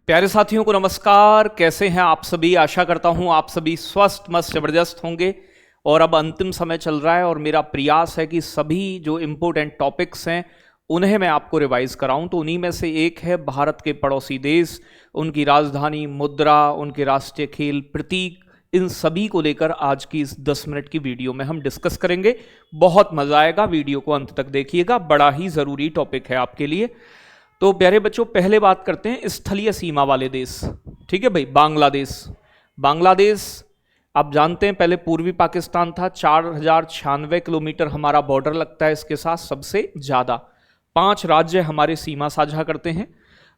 प्यारे साथियों को नमस्कार। कैसे हैं आप सभी? आशा करता हूं आप सभी स्वस्थ मस्त जबरदस्त होंगे। और अब अंतिम समय चल रहा है और मेरा प्रयास है कि सभी जो इम्पोर्टेंट टॉपिक्स हैं उन्हें मैं आपको रिवाइज कराऊं। तो उन्हीं में से एक है भारत के पड़ोसी देश, उनकी राजधानी, मुद्रा, उनके राष्ट्रीय खेल, प्रतीक। इन सभी को लेकर आज की इस 10 मिनट की वीडियो में हम डिस्कस करेंगे। बहुत मजा आएगा, वीडियो को अंत तक देखिएगा, बड़ा ही जरूरी टॉपिक है आपके लिए। तो प्यारे बच्चों, पहले बात करते हैं स्थलीय सीमा वाले देश। ठीक है भाई, बांग्लादेश। बांग्लादेश आप जानते हैं पहले पूर्वी पाकिस्तान था। 4096 किलोमीटर हमारा बॉर्डर लगता है इसके साथ, सबसे ज्यादा। 5 राज्य हमारे सीमा साझा करते हैं।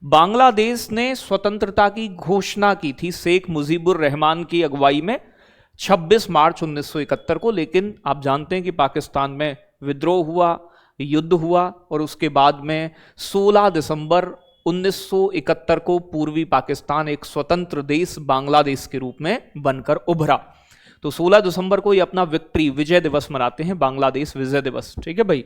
बांग्लादेश ने स्वतंत्रता की घोषणा की थी शेख मुजीबुर रहमान की अगुवाई में 26 मार्च 1971 को। लेकिन आप जानते हैं कि पाकिस्तान में विद्रोह हुआ, युद्ध हुआ और उसके बाद में 16 दिसंबर 1971 को पूर्वी पाकिस्तान एक स्वतंत्र देश बांग्लादेश के रूप में बनकर उभरा। तो 16 दिसंबर को ये अपना विजय दिवस मनाते हैं, बांग्लादेश विजय दिवस। ठीक है भाई।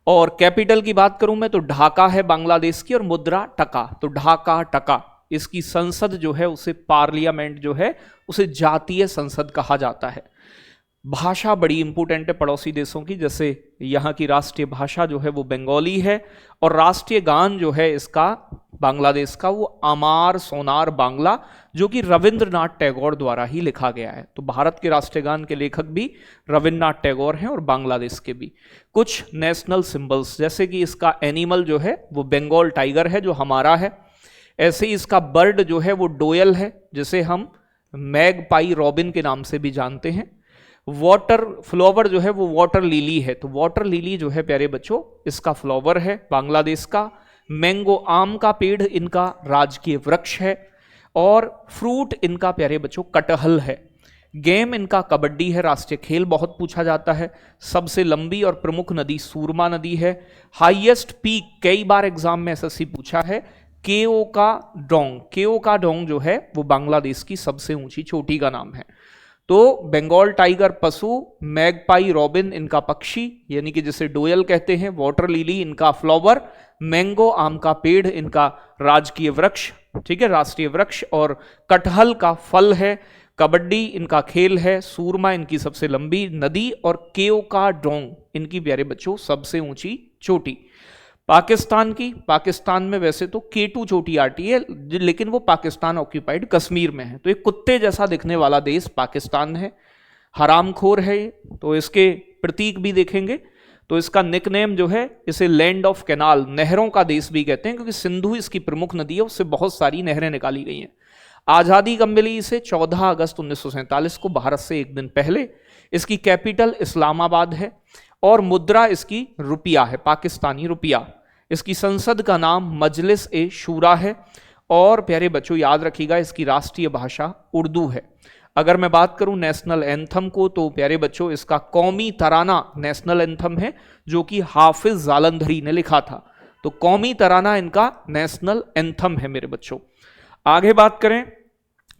और कैपिटल की बात करूं मैं तो ढाका है बांग्लादेश की, और मुद्रा टका। तो ढाका टका, इसकी संसद जो है उसे पार्लियामेंट जो है उसे जातीय संसद कहा जाता है। भाषा बड़ी इंपॉर्टेंट है पड़ोसी देशों की। जैसे यहाँ की राष्ट्रीय भाषा जो है वो बंगाली है, और राष्ट्रीय गान जो है इसका बांग्लादेश का वो अमार सोनार बांग्ला, जो कि रविंद्रनाथ टैगोर द्वारा ही लिखा गया है। तो भारत के राष्ट्रीय गान के लेखक भी रविंद्रनाथ टैगोर हैं और बांग्लादेश के भी। कुछ नेशनल सिंबल्स, जैसे कि इसका एनिमल जो है वो बंगाल टाइगर है जो हमारा है। ऐसे ही इसका बर्ड जो है वो डोयल है, जिसे हम मैगपाई रॉबिन के नाम से भी जानते हैं। वाटर फ्लावर जो है वो वाटर लिली है। तो वाटर लिली जो है प्यारे बच्चों इसका फ्लावर है बांग्लादेश का। मैंगो, आम का पेड़ इनका राजकीय वृक्ष है। और फ्रूट इनका प्यारे बच्चों कटहल है। गेम इनका कबड्डी है। राष्ट्रीय खेल बहुत पूछा जाता है। सबसे लंबी और प्रमुख नदी सूरमा नदी है। हाईएस्ट पीक कई बार एग्जाम में एसएससी पूछा है, केओ का डोंग। केओ का डोंग जो है वो बांग्लादेश की सबसे ऊंची चोटी का नाम है। तो बंगाल टाइगर पशु, मैगपाई रॉबिन इनका पक्षी यानी कि जिसे डोयल कहते हैं, वाटर लिली इनका फ्लावर, मैंगो आम का पेड़ इनका राजकीय वृक्ष, ठीक है, राष्ट्रीय वृक्ष, और कटहल का फल है। कबड्डी इनका खेल है। सूरमा इनकी सबसे लंबी नदी, और केओ का डोंग इनकी प्यारे बच्चों सबसे ऊंची चोटी। पाकिस्तान में वैसे तो केटू चोटी आती है, लेकिन वो पाकिस्तान ऑक्यूपाइड कश्मीर में है। तो एक कुत्ते जैसा दिखने वाला देश पाकिस्तान है। हरामखोर है ये। तो इसके प्रतीक भी देखेंगे तो इसका निकनेम जो है, इसे लैंड ऑफ कैनाल, नहरों का देश भी कहते हैं, क्योंकि सिंधु इसकी प्रमुख नदी है, उससे बहुत सारी नहरें निकाली गई हैं। आजादी कब मिली इसे? 14 अगस्त 1947 को, भारत से एक दिन पहले। इसकी कैपिटल इस्लामाबाद है, और मुद्रा इसकी रुपया है, पाकिस्तानी रुपया। इसकी संसद का नाम मजलिस ए शूरा है। और प्यारे बच्चों याद रखिएगा इसकी राष्ट्रीय भाषा उर्दू है। अगर मैं बात करूं नेशनल एंथम को, तो प्यारे बच्चों इसका कौमी तराना नेशनल एंथम है, जो कि हाफिज जालंधरी ने लिखा था। तो कौमी तराना इनका नेशनल एंथम है मेरे बच्चों। आगे बात करें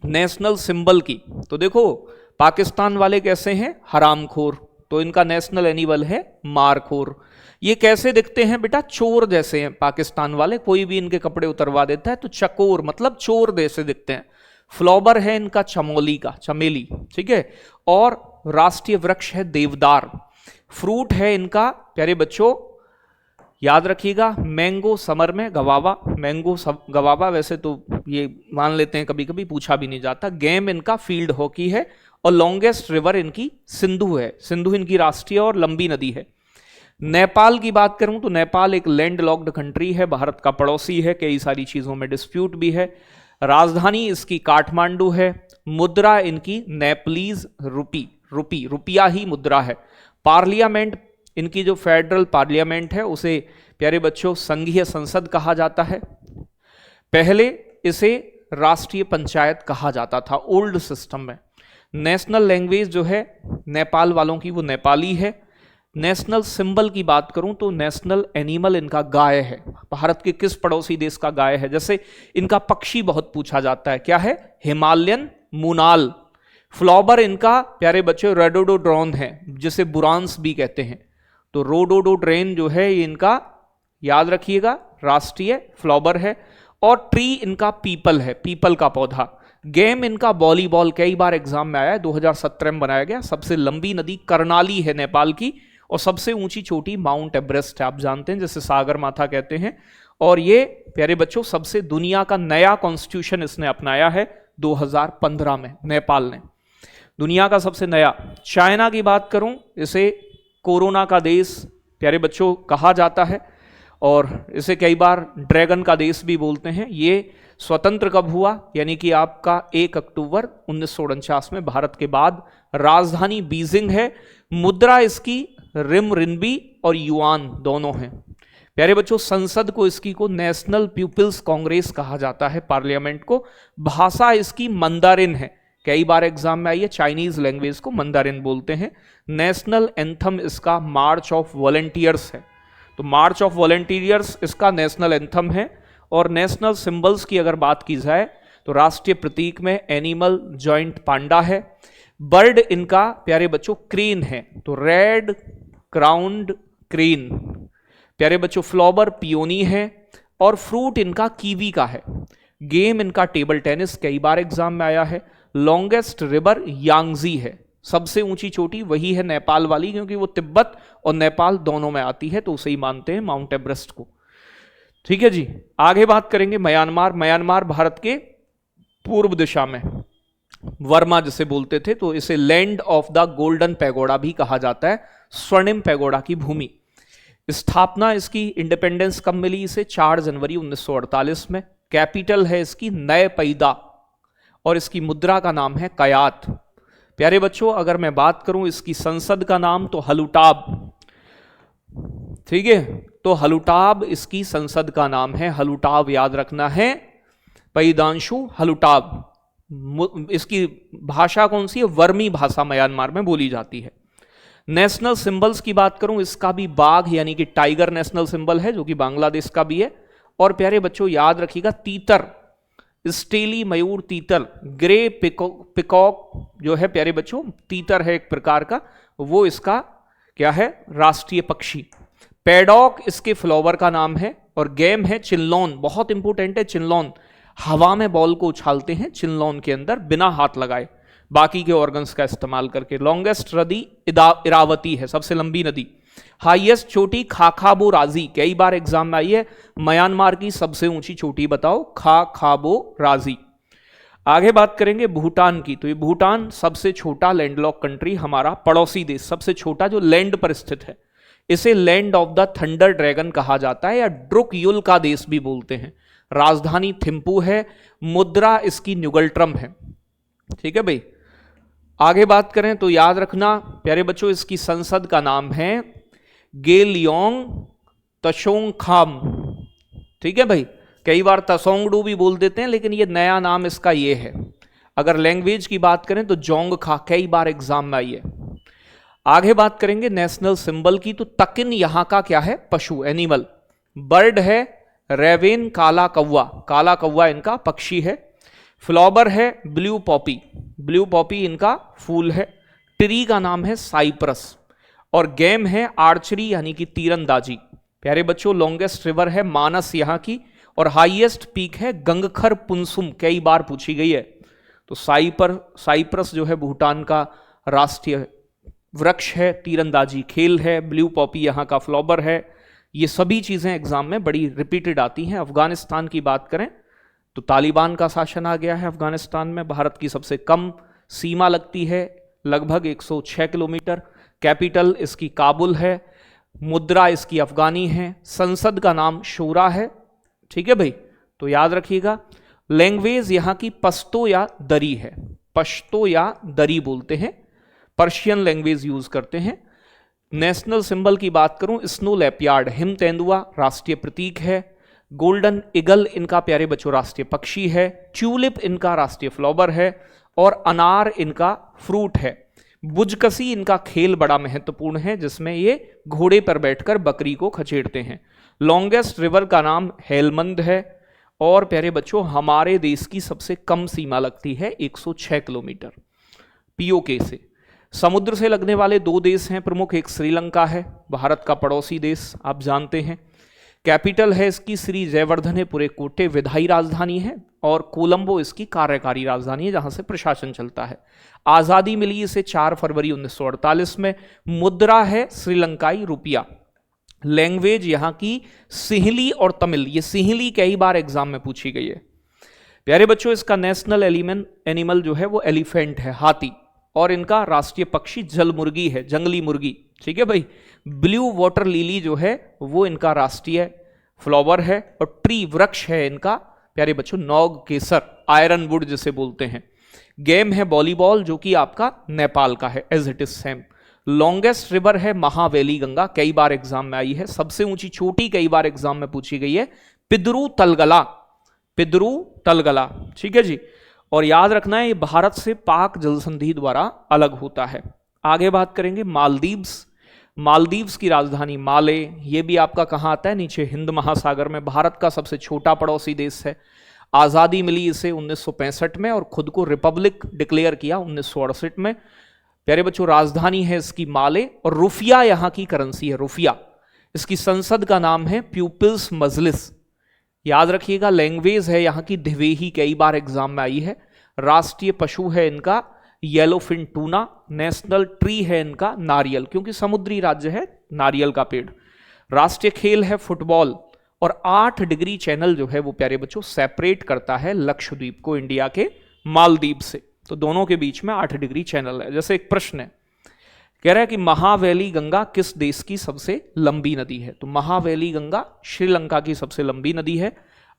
नेशनल सिंबल की, तो देखो पाकिस्तान वाले कैसे हैं? हरामखोर। तो इनका नेशनल एनिमल है मारखोर। ये कैसे दिखते हैं बेटा? चोर जैसे हैं पाकिस्तान वाले। कोई भी इनके कपड़े उतरवा देता है तो चकोर मतलब चोर जैसे दिखते हैं। फ्लावर है इनका चमोली का, चमेली, ठीक है। और राष्ट्रीय वृक्ष है देवदार। फ्रूट है इनका प्यारे बच्चों याद रखिएगा मैंगो, समर में गवावा, मैंगो गवावा। वैसे तो ये मान लेते हैं, कभी कभी पूछा भी नहीं जाता। गेम इनका फील्ड हॉकी है, और लॉन्गेस्ट रिवर इनकी सिंधु है। सिंधु इनकी राष्ट्रीय और लंबी नदी है। नेपाल की बात करूं तो नेपाल एक लैंड लॉक्ड कंट्री है, भारत का पड़ोसी है, कई सारी चीजों में डिस्प्यूट भी है। राजधानी इसकी काठमांडू है। मुद्रा इनकी नेपलीज रुपया ही मुद्रा है। पार्लियामेंट इनकी जो फेडरल पार्लियामेंट है उसे प्यारे बच्चों संघीय संसद कहा जाता है। पहले इसे राष्ट्रीय पंचायत कहा जाता था ओल्ड सिस्टम में। नेशनल लैंग्वेज जो है नेपाल वालों की वो नेपाली है। नेशनल सिंबल की बात करूं तो नेशनल एनिमल इनका गाय है। भारत के किस पड़ोसी देश का गाय है? जैसे इनका पक्षी बहुत पूछा जाता है, क्या है? हिमालयन मुनाल। फ्लावर इनका प्यारे बच्चे रेडोडोड्रॉन है, जिसे बुरांस भी कहते हैं। तो रोडोडोड्रेन जो है ये इनका याद रखिएगा राष्ट्रीय फ्लावर है। और ट्री इनका पीपल है, पीपल का पौधा। गेम इनका वॉलीबॉल, कई बार एग्जाम में आया है, 2017 में बनाया गया। सबसे लंबी नदी कर्नाली है नेपाल की, और सबसे ऊंची चोटी माउंट एवरेस्ट है, आप जानते हैं, जैसे सागर माथा कहते हैं। और ये प्यारे बच्चों सबसे दुनिया का नया कॉन्स्टिट्यूशन इसने अपनाया है 2015 में, नेपाल ने, दुनिया का सबसे नया। चाइना की बात करूं, इसे कोरोना का देश प्यारे बच्चों कहा जाता है, और इसे कई बार ड्रैगन का देश भी बोलते हैं। ये स्वतंत्र कब हुआ, यानी कि आपका 1 अक्टूबर 1949 में, भारत के बाद। राजधानी बीजिंग है। मुद्रा इसकी रिनबी और युआन दोनों हैं। प्यारे बच्चों संसद को इसकी को नेशनल पीपुल्स कांग्रेस कहा जाता है, पार्लियामेंट को। भाषा इसकी मंदारिन है, कई बार एग्जाम में आई है, चाइनीज लैंग्वेज को मंदारिन बोलते हैं। नेशनल एंथम इसका मार्च ऑफ वॉलंटियर्स है, तो मार्च ऑफ वॉलंटियर्स इसका नेशनल एंथम है। और नेशनल सिंबल्स की अगर बात की जाए तो राष्ट्रीय प्रतीक में एनिमल जॉइंट पांडा है। बर्ड इनका प्यारे बच्चों क्रेन है, तो रेड क्राउंड क्रेन। प्यारे बच्चों फ्लावर पियोनी है, और फ्रूट इनका कीवी का है। गेम इनका टेबल टेनिस, कई बार एग्जाम में आया है। लॉन्गेस्ट रिवर यांगजी है, सबसे ऊंची चोटी वही है नेपाल वाली, क्योंकि वो तिब्बत और नेपाल दोनों में आती है, तो उसे ही मानते हैं माउंट एवरेस्ट को। ठीक है जी, आगे बात करेंगे म्यांमार। म्यांमार भारत के पूर्व दिशा में, वर्मा जिसे बोलते थे, तो इसे land of the golden pagoda भी कहा जाता है, स्वर्णिम पैगोडा की भूमि। स्थापना इसकी, इंडिपेंडेंस कब मिली इसे, 4 जनवरी 1948 में। कैपिटल है इसकी नए पैदा, और इसकी मुद्रा का नाम है कयात। प्यारे बच्चों अगर मैं बात करूं इसकी संसद का नाम, तो हलुटाब। ठीक है, तो हलुटाब इसकी संसद का नाम है, हलुटाब याद रखना है, पैदांशु हलुटाब। इसकी भाषा कौन सी है, वर्मी भाषा म्यांमार में बोली जाती है। नेशनल सिंबल्स की बात करूं, इसका भी बाघ यानी कि टाइगर नेशनल सिंबल है, जो कि बांग्लादेश का भी है। और प्यारे बच्चों याद रखिएगा तीतर, स्टेली मयूर तीतर, ग्रे पिकॉक जो है प्यारे बच्चों तीतर है एक प्रकार का, वो इसका क्या है, राष्ट्रीय पक्षी। पैडॉक इसके फ्लावर का नाम है। और गेम है चिल्लौन, बहुत इंपोर्टेंट है चिल्लौन, हवा में बॉल को उछालते हैं चिल्लौन के अंदर बिना हाथ लगाए, बाकी के ऑर्गन्स का इस्तेमाल करके। लॉन्गेस्ट नदी इरावती है, सबसे लंबी नदी। हाईएस्ट चोटी खाखाबो राजी, कई बार एग्जाम में आई है, म्यांमार की सबसे ऊंची चोटी बताओ, खाखाबो राजी। आगे बात करेंगे भूटान की, तो ये भूटान सबसे छोटा लैंडलॉक कंट्री, हमारा पड़ोसी देश, सबसे छोटा जो लैंड पर स्थित है। इसे land of the thunder dragon कहा जाता है, या ड्रुक युल का देश भी बोलते हैं। राजधानी थिम्पू है। मुद्रा इसकी न्यूगल्ट्रम है। ठीक है भाई, आगे बात करें तो याद रखना प्यारे बच्चों इसकी संसद का नाम है गेलियोंग तशोंगखाम। ठीक है भाई, कई बार तसोंगडू भी बोल देते हैं, लेकिन ये नया नाम इसका ये है। अगर लैंग्वेज की बात करें तो जोंगखा, कई बार एग्जाम में आई है। आगे बात करेंगे नेशनल सिंबल की, तो तकिन यहां का क्या है, पशु, एनिमल। बर्ड है रेवेन, काला कौवा, काला कौवा इनका पक्षी है। फ्लावर है ब्लू पॉपी, ब्लू पॉपी इनका फूल है। ट्री का नाम है साइप्रस। और गेम है आर्चरी यानी कि तीरंदाजी। प्यारे बच्चों लॉन्गेस्ट रिवर है मानस यहाँ की, और हाईएस्ट पीक है गंगखर पुनसुम, कई बार पूछी गई है। तो साइप्रस जो है भूटान का राष्ट्रीय वृक्ष है, तीरंदाजी खेल है, ब्लू पॉपी यहाँ का फ्लावर है। ये सभी चीजें एग्जाम में बड़ी रिपीटेड आती हैं। अफगानिस्तान की बात करें तो तालिबान का शासन आ गया है अफगानिस्तान में। भारत की सबसे कम सीमा लगती है, लगभग 106 किलोमीटर। कैपिटल इसकी काबुल है। मुद्रा इसकी अफगानी है। संसद का नाम शूरा है। ठीक है भाई, तो याद रखिएगा। लैंग्वेज यहाँ की पश्तो या दरी है, पश्तो या दरी बोलते हैं, पर्शियन लैंग्वेज यूज करते हैं। नेशनल सिंबल की बात करूं, स्नो लेपियार्ड, हिम तेंदुआ राष्ट्रीय प्रतीक है। गोल्डन ईगल इनका प्यारे बच्चों राष्ट्रीय पक्षी है। ट्यूलिप इनका राष्ट्रीय फ्लावर है। और अनार इनका फ्रूट है। बुजकसी इनका खेल बड़ा महत्वपूर्ण है, जिसमें ये घोड़े पर बैठकर बकरी को खचेड़ते हैं। लॉन्गेस्ट रिवर का नाम हेलमंद है। और प्यारे बच्चों हमारे देश की सबसे कम सीमा लगती है 106 किलोमीटर पीओके से। समुद्र से लगने वाले 2 देश हैं प्रमुख, एक श्रीलंका है, भारत का पड़ोसी देश आप जानते हैं। कैपिटल है इसकी श्री जयवर्धनेपुरे कोटे, विधायी राजधानी है, और कोलंबो इसकी कार्यकारी राजधानी है जहां से प्रशासन चलता है। आजादी मिली इसे 4 फरवरी 1948 में। मुद्रा है श्रीलंकाई रुपया। लैंग्वेज यहां की सिंहली और तमिल। ये सिंहली कई बार एग्जाम में पूछी गई है प्यारे बच्चों। इसका नेशनल एनिमल जो है वो एलिफेंट है, हाथी, और इनका राष्ट्रीय पक्षी जल मुर्गी है, जंगली मुर्गी। ठीक है भाई। ब्लू वाटर लिली जो है वो इनका राष्ट्रीय फ्लावर है, और ट्री वृक्ष है इनका प्यारे बच्चों नौग केसर, आयरन वुड जिसे बोलते हैं। गेम है वॉलीबॉल जो कि आपका नेपाल का है, as it is same. Longest river है महावेली गंगा, कई बार एग्जाम में आई है। सबसे ऊंची चोटी कई बार एग्जाम में पूछी गई है, पिद्रू तलगला, पिद्रू तलगला। ठीक है जी। और याद रखना है ये भारत से पाक जल संधि द्वारा अलग होता है। आगे बात करेंगे मालदीव्स। मालदीव्स की राजधानी माले, ये भी आपका कहां आता है, नीचे हिंद महासागर में। भारत का सबसे छोटा पड़ोसी देश है। आजादी मिली इसे 1965 में और खुद को रिपब्लिक डिक्लेयर किया 1968 में। प्यारे बच्चों राजधानी है इसकी माले, और रुफिया यहां की करेंसी है, रुफिया। इसकी संसद का नाम है पीपुल्स मजलिस। याद रखिएगा। लैंग्वेज है यहाँ की धिवेही, कई बार एग्जाम में आई है। राष्ट्रीय पशु है इनका येलोफिन टूना। नेशनल ट्री है इनका नारियल, क्योंकि समुद्री राज्य है, नारियल का पेड़। राष्ट्रीय खेल है फुटबॉल, और 8 डिग्री चैनल जो है वो प्यारे बच्चों सेपरेट करता है लक्षद्वीप को इंडिया के मालदीव से। तो दोनों के बीच में 8 डिग्री चैनल है। जैसे एक प्रश्न है, कह रहा है कि महावेली गंगा किस देश की सबसे लंबी नदी है? तो महावेली गंगा श्रीलंका की सबसे लंबी नदी है,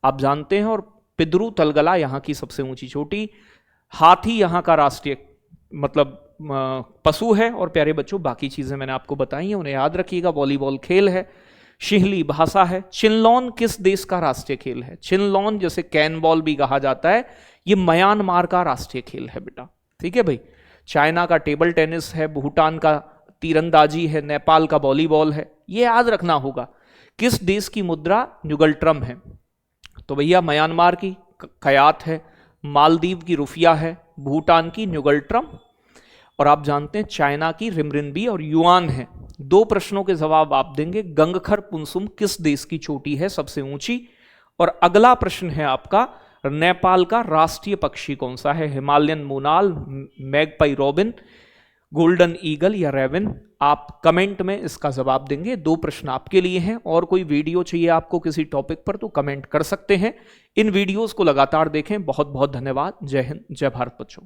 आप जानते हैं। और पिद्रू तलगला यहाँ की सबसे ऊंची चोटी। हाथी यहाँ का राष्ट्रीय मतलब पशु है। और प्यारे बच्चों बाकी चीजें मैंने आपको बताई हैं, उन्हें याद रखिएगा। वॉलीबॉल खेल है, शिहली भाषा है। चिनलॉन किस देश का राष्ट्रीय खेल है? चिनलॉन जैसे कैन बॉल भी कहा जाता है, ये म्यांमार का राष्ट्रीय खेल है बेटा। ठीक है भाई। चाइना का टेबल टेनिस है, भूटान का तीरंदाजी है, नेपाल का वॉलीबॉल है। ये याद रखना होगा। किस देश की मुद्रा न्यूगल्ट्रम है? तो भैया म्यांमार की कयात है, मालदीव की रुफिया है, भूटान की न्यूगल्ट्रम, और आप जानते हैं चाइना की रिमरिनबी और युआन है। 2 प्रश्नों के जवाब आप देंगे। गंगखर पुनसुम किस देश की चोटी है सबसे ऊंची? और अगला प्रश्न है आपका, नेपाल का राष्ट्रीय पक्षी कौन सा है? हिमालयन मोनाल, मैगपाई रॉबिन, गोल्डन ईगल या रेवन? आप कमेंट में इसका जवाब देंगे। 2 प्रश्न आपके लिए हैं। और कोई वीडियो चाहिए आपको किसी टॉपिक पर तो कमेंट कर सकते हैं। इन वीडियोस को लगातार देखें। बहुत बहुत धन्यवाद। जय हिंद, जय भारत बच्चों।